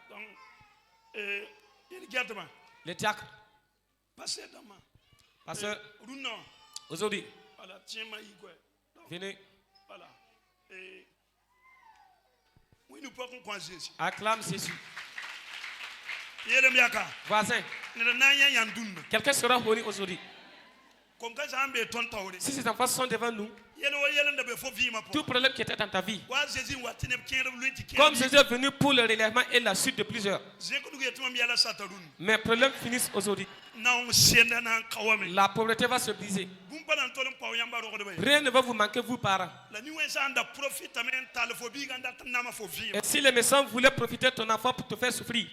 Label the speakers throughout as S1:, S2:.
S1: Donc,
S2: Les diacres. Pasteur, aujourd'hui,
S1: voilà, tiens-moi,
S2: venez,
S1: voilà. Oui, nous pouvons croiser ici.
S2: acclame Jésus.
S1: Yeremiaka.
S2: Voisin, quelqu'un sera honoré aujourd'hui.
S1: Comme ça, ça me tonne tauré.
S2: Si ces enfants sont devant nous, tout problème qui était dans ta vie, comme Jésus est venu pour le relèvement et la suite de plusieurs, mes problèmes finissent aujourd'hui. La pauvreté va se briser. Rien ne va vous manquer, vous parents. Et si les méchants voulaient profiter de ton enfant pour te faire souffrir,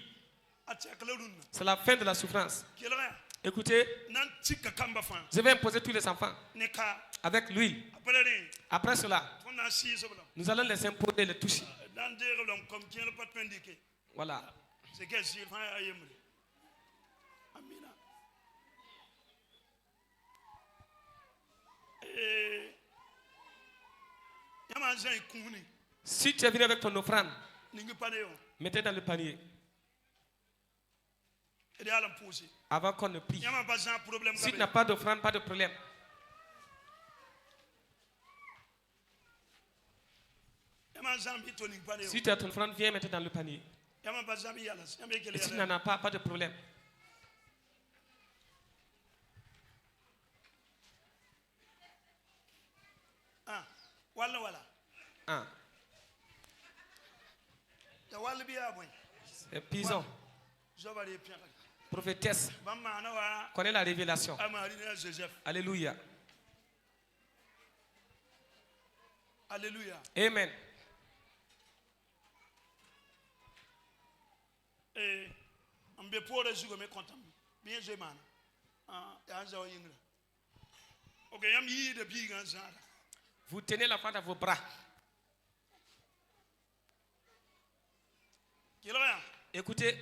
S2: c'est la fin de la souffrance. Écoutez, je vais imposer tous les enfants avec l'huile. Après cela, nous allons les imposer, les toucher. Voilà. Si tu es venu avec ton offrande, mettez dans le panier. Avant qu'on ne prie. Si tu n'as pas d'offrande, pas de problème. Si tu as ton offrande, viens mettre dans le panier. Et si tu n'en as pas, pas de problème. C'est pison. Prophétesse, connaît la révélation. Alléluia.
S1: Alléluia.
S2: Amen. Vous tenez l'enfant dans vos bras. Écoutez,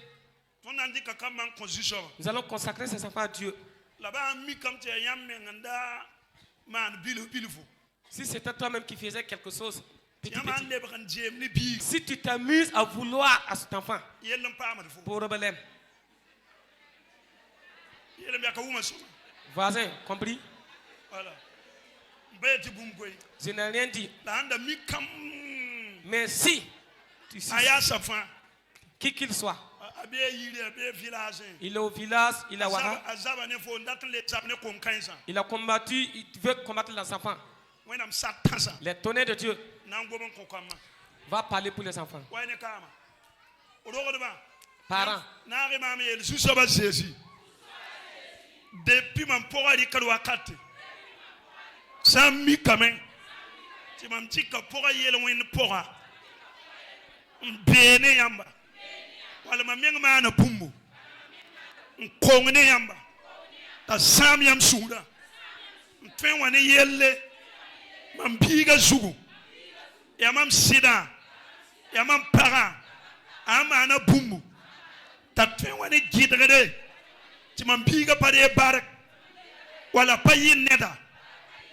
S2: nous allons consacrer ces enfants à Dieu. Si c'était toi-même qui faisais quelque chose, si tu t'amuses à vouloir à cet enfant, problème. Voisin, compris? Je n'ai rien dit. Mais si tu sais qui qu'il soit, il est au village, il a Wara, il a combattu, il veut combattre les enfants. Les tonnerres de Dieu va parler pour les enfants. Parents,
S1: depuis mon pouvoir sans mi quand même, tu m'as dit que pour y aller loin pour béné yamba, wala ma mieng ma na bumbu, kongne yamba, ta sam yam suda, fen wane yelle, mam biga zugu, yamam sida, yamam para, ama na bumbu, ta fen wane gidrede, tu m'as biga pare barak, wala payin neda.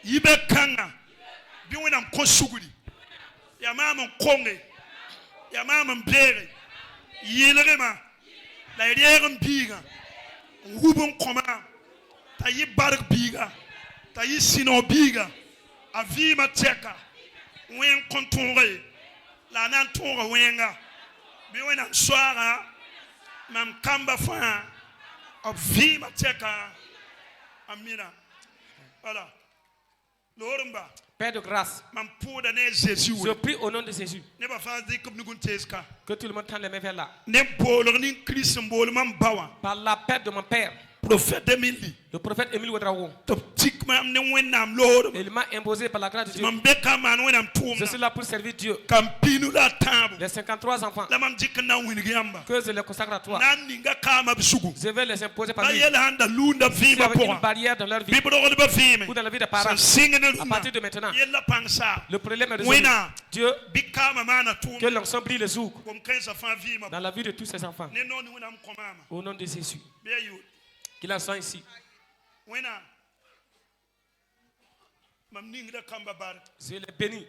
S1: Ibe kanga biwena mkosuguli ya mama mkonge ya mama mbere yelema la yere mbiga ngubu nkoma ta yibark biga ta yisino biga avi mateka wen kontonre la nan tonga wenga biwena swara mam kamba fa avi mateka amina voilà.
S2: Père de grâce, je prie au nom de Jésus que tout le monde tende les mains vers là. Par la paix de mon Père, le prophète Émile Ouedraogo, il m'a imposé par la grâce de Dieu. Je suis là pour servir Dieu. Les 53 enfants que je les consacre à toi, je vais les imposer par lui. Si avec une barrière dans leur vie ou dans la vie des parents, à partir de maintenant, le problème est résolu. Dieu, que l'onction brille le jour dans la vie de tous ces enfants. Au nom de Jésus. Qu'il en soit ici. Je les bénis.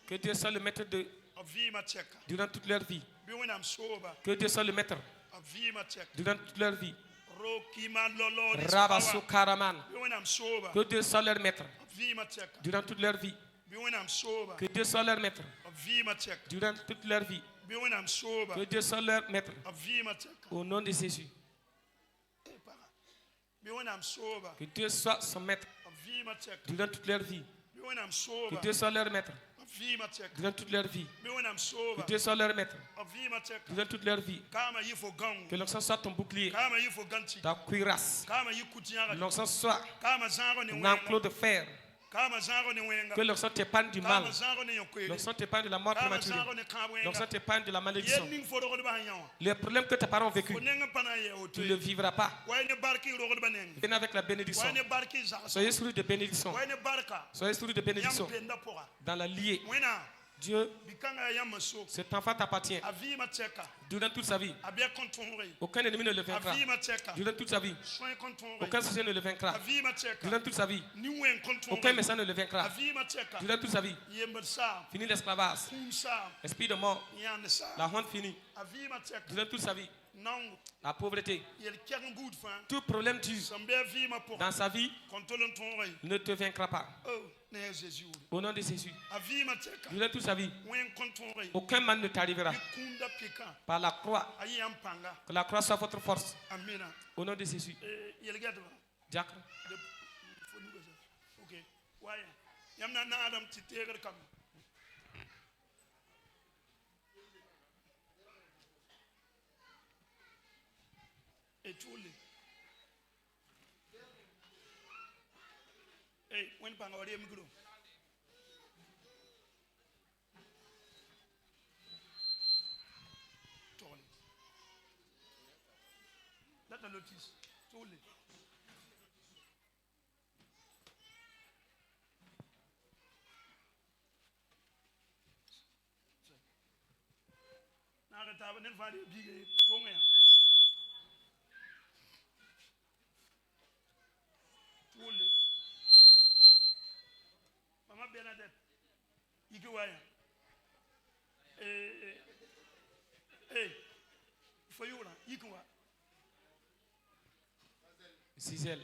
S2: Que Dieu soit le maître de durant toute leur vie. Que Dieu soit le maître durant toute leur vie. Rabasu Karaman. Que Dieu soit leur maître durant toute leur vie. Que Dieu soit leur maître durant toute leur vie. Que Dieu soit leur maître au nom de Jésus. Que Dieu soit son maître durant toute leur vie. Que Dieu soit leur maître durant toute leur vie. Que Dieu soit leur maître durant toute leur vie. Que l'onction soit ton bouclier, ta cuirasse. L'onction soit un enclos de fer. Que l'onction t'épargne du mal. L'onction t'épargne de la mort prématurée. L'onction t'épargne de la malédiction. Les problèmes que tes parents ont vécu, tu ne le vivras pas. Venez avec la bénédiction. Soyez sourds de bénédiction. Soyez sourds de bénédiction. Dans la liée, Dieu, cet enfant t'appartient durant toute sa vie. Aucun ennemi ne le vaincra durant toute sa vie. Aucun sorcier ne le vaincra durant toute sa vie. Aucun médecin ne le vaincra durant toute sa vie. Fini l'esclavage, esprit de mort, la honte finie durant toute sa vie. La pauvreté, tout problème dans sa vie ne te vaincra pas. Au nom de Jésus, durant toute sa vie, aucun mal ne t'arrivera. Par la croix, que la croix soit votre force. Au nom de Jésus. Diacre.
S1: Hey, when Pangaria Mugro. Let the notice. Totally. Now the tavern and find a big tongue. Totally. Mama Bernadette, you go where? Hey, for you, you go.
S2: Cisel.